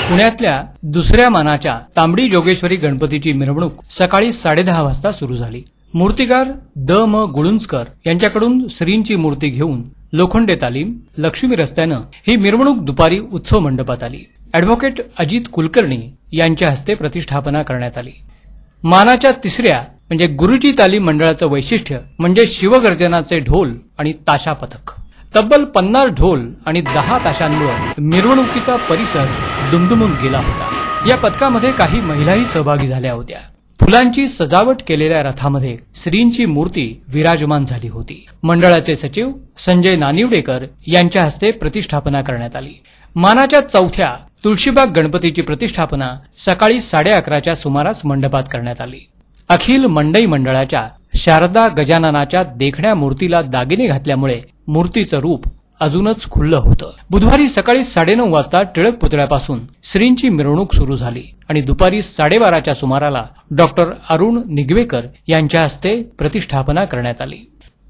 पुण्यातल्या दुसऱ्या मानाच्या तांबडी जोगेश्वरी गणपतीची मिरवणूक सकाळी 10:30 वाजता सुरू झाली। मूर्तिकार द.म. गुळुंजकर यांच्याकडून श्रींची मूर्ती घेऊन लोखंडे तालीम लक्ष्मी रस्त्यानं ही मिरवणूक दुपारी उत्सव मंडपात आली। ॲडव्होकेट अजित कुलकर्णी यांच्या हस्ते प्रतिष्ठापना करण्यात आली। मानाच्या तिसऱ्या म्हणजे गुरुजी तालीम मंडळाचं वैशिष्ट्य म्हणजे शिवगर्जनाचे ढोल आणि ताशा पथक। तब्बल 50 ढोल आणि 10 ताशांमुळे मिरवणुकीचा परिसर दुमदुमून गेला होता। या पथकामध्ये काही महिलाही सहभागी झाल्या होत्या। फुलांची सजावट केलेल्या रथामध्ये श्रींची मूर्ती विराजमान झाली होती। मंडळाचे सचिव संजय नानिवडेकर यांच्या हस्ते प्रतिष्ठापना करण्यात आली। मानाच्या चौथ्या तुळशीबाग गणपतीची प्रतिष्ठापना सकाळी 11:30च्या सुमारास मंडपात करण्यात आली। अखिल मंडई मंडळाच्या शारदा गजाननाच्या देखण्या मूर्तीला दागिने घातल्यामुळे मूर्तीचं रूप अजूनच खुल्लं होतं। बुधवारी सकाळी 9:30 वाजता टिळक पुतळ्यापासून श्रींची मिरवणूक सुरू झाली आणि दुपारी 12:30च्या सुमाराला डॉक्टर अरुण निगवेकर यांच्या हस्ते प्रतिष्ठापना करण्यात आली।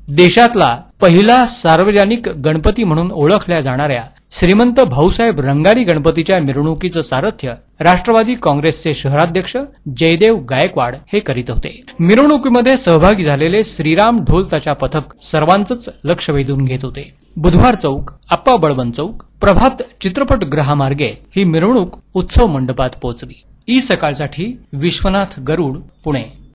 देशातला पहिला सार्वजनिक गणपती म्हणून ओळखल्या जाणाऱ्या श्रीमंत भाऊसाहेब रंगारी गणपतीच्या मिरवणुकीचं सारथ्य राष्ट्रवादी काँग्रेसचे शहराध्यक्ष जयदेव गायकवाड हे करीत होते। मिरवणुकीमध्ये सहभागी झालेले श्रीराम ढोल ताशा पथक सर्वांचंच लक्ष वेधून घेत होते। बुधवार चौक, आप्पा बळवंत चौक, प्रभात चित्रपटगृहामार्गे ही मिरवणूक उत्सव मंडपात पोहोचली। ई सकाळसाठी विश्वनाथ गरुड, पुणे।